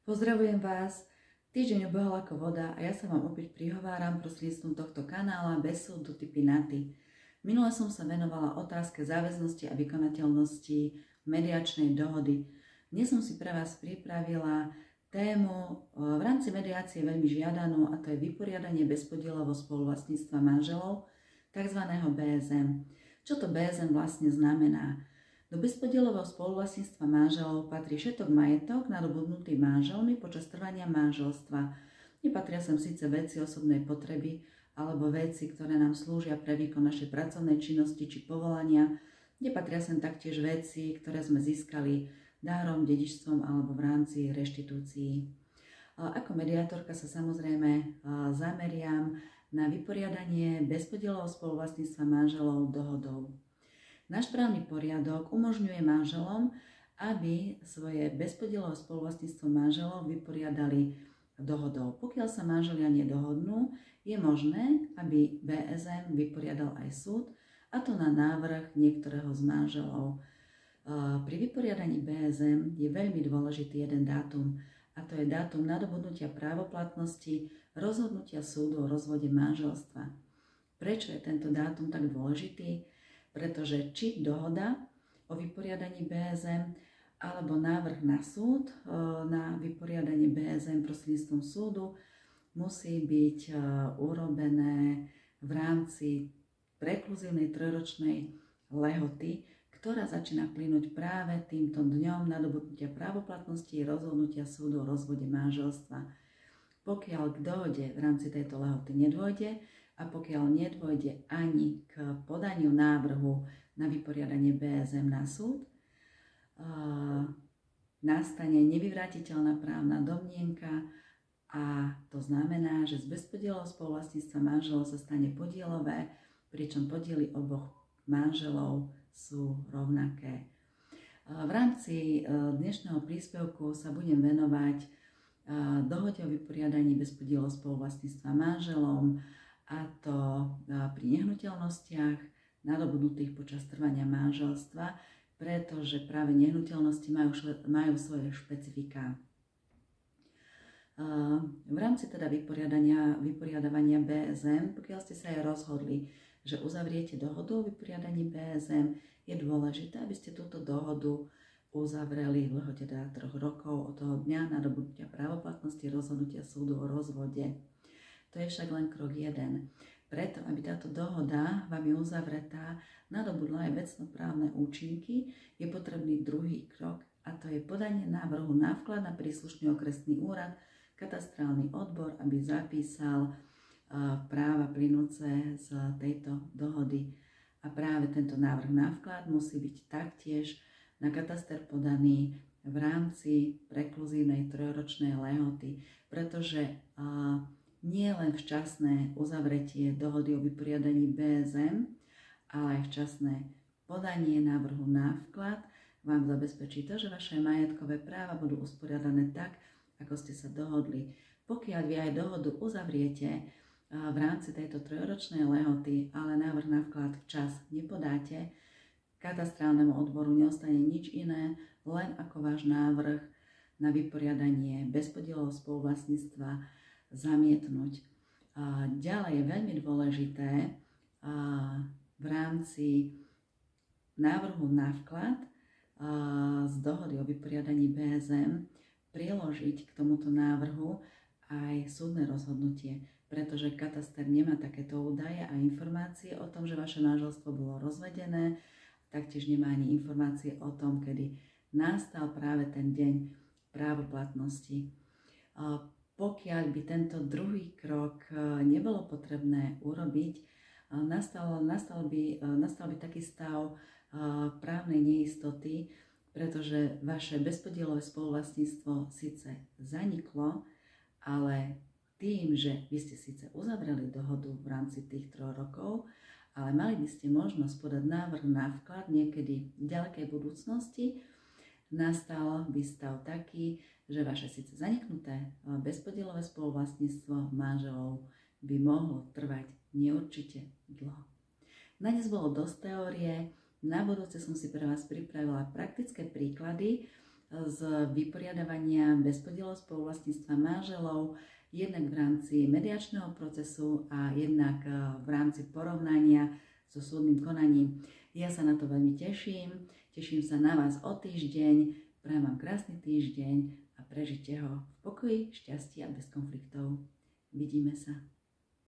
Pozdravujem vás, týždeň ubehol ako voda a ja sa vám opäť prihováram prostredníctvom tohto kanála bez súdu typy NATY. Minule som sa venovala otázke záväznosti a vykonateľnosti mediačnej dohody. Dnes som si pre vás pripravila tému v rámci mediácie veľmi žiadanú, a to je vyporiadanie bezpodielového spoluvlastníctva manželov, tzv. BSM. Čo to BSM vlastne znamená? Do bezpodielového spoluvlastníctva manželov patrí všetok majetok nadobudnutý manželmi počas trvania manželstva. Nepatria sem síce veci osobnej potreby alebo veci, ktoré nám slúžia pre výkon našej pracovnej činnosti či povolania. Nepatria sem taktiež veci, ktoré sme získali dárom, dedičstvom alebo v rámci reštitúcií. Ako mediátorka sa samozrejme zameriam na vyporiadanie bezpodielového spoluvlastníctva manželov dohodou. Náš právny poriadok umožňuje manželom, aby svoje bezpodielové spoluvlastníctvo manželov vyporiadali dohodou. Pokiaľ sa manželia nedohodnú, je možné, aby BSM vyporiadal aj súd, a to na návrh niektorého z manželov. Pri vyporiadaní BSM je veľmi dôležitý jeden dátum, a to je dátum nadobudnutia právoplatnosti rozhodnutia súdu o rozvode manželstva. Prečo je tento dátum tak dôležitý? Pretože či dohoda o vyporiadaní BSM alebo návrh na súd na vyporiadanie BSM prostredníctvom súdu musí byť urobené v rámci prekluzívnej trojročnej lehoty, ktorá začína plynúť práve týmto dňom nadobudnutia právoplatnosti rozhodnutia súdu o rozvode manželstva. Pokiaľ k dohode v rámci tejto lehoty nedôjde, a pokiaľ nedôjde ani k podaniu návrhu na vyporiadanie BSM na súd, nastane nevyvratiteľná právna domnienka, a to znamená, že z bezpodielového spoluvlastníctva manželov sa stane podielové, pričom podiely oboch manželov sú rovnaké. V rámci dnešného príspevku sa budem venovať dohode o vyporiadaní bezpodielového spoluvlastníctva manželom, a to pri nehnuteľnostiach nadobudnutých počas trvania manželstva, pretože práve nehnuteľnosti majú svoje špecifiká. V rámci teda vyporiadavania BSM, pokiaľ ste sa aj rozhodli, že uzavriete dohodu o vyporiadaní BSM, je dôležité, aby ste túto dohodu uzavreli v lehote 3 rokov od toho dňa nadobudnutia právoplatnosti rozhodnutia súdu o rozvode. To je však len krok 1. Preto, aby táto dohoda vám je uzavretá, nadobudla aj vecnoprávne účinky, je potrebný druhý krok, a to je podanie návrhu na vklad na príslušný okresný úrad, katastrálny odbor, aby zapísal práva plynúce z tejto dohody. A práve tento návrh na vklad musí byť taktiež na kataster podaný v rámci prekluzívnej trojročnej lehoty, pretože nie len včasné uzavretie dohody o vyporiadaní BSM, ale aj včasné podanie návrhu na vklad vám zabezpečí to, že vaše majetkové práva budú usporiadané tak, ako ste sa dohodli. Pokiaľ vy aj dohodu uzavriete v rámci tejto trojročnej lehoty, ale návrh na vklad včas nepodáte, katastrálnemu odboru neostane nič iné, len ako váš návrh na vyporiadanie bezpodielového spoluvlastníctva zamietnúť. Ďalej je veľmi dôležité v rámci návrhu na vklad z dohody o vyporiadaní BSM priložiť k tomuto návrhu aj súdne rozhodnutie, pretože kataster nemá takéto údaje a informácie o tom, že vaše manželstvo bolo rozvedené, taktiež nemá ani informácie o tom, kedy nastal práve ten deň právoplatnosti. Pokiaľ by tento druhý krok nebolo potrebné urobiť, nastal by taký stav právnej neistoty, pretože vaše bezpodielové spoluvlastníctvo síce zaniklo, ale tým, že vy ste síce uzavreli dohodu v rámci tých 3 rokov, ale mali by ste možnosť podať návrh na vklad niekedy v ďalekej budúcnosti, nastal by stav taký, že vaše síce zaniknuté bezpodielové spoluvlastníctvo manželov by mohlo trvať neurčite dlho. Na dnes bolo dosť teórie, na budúce som si pre vás pripravila praktické príklady, z vyporiadavania bezpodielov spoluvlastníctva manželov, jednak v rámci mediačného procesu a jednak v rámci porovnania so súdnym konaním. Ja sa na to veľmi teším sa na vás o týždeň, prajem vám krásny týždeň a prežite ho v pokoji, šťastí a bez konfliktov. Vidíme sa.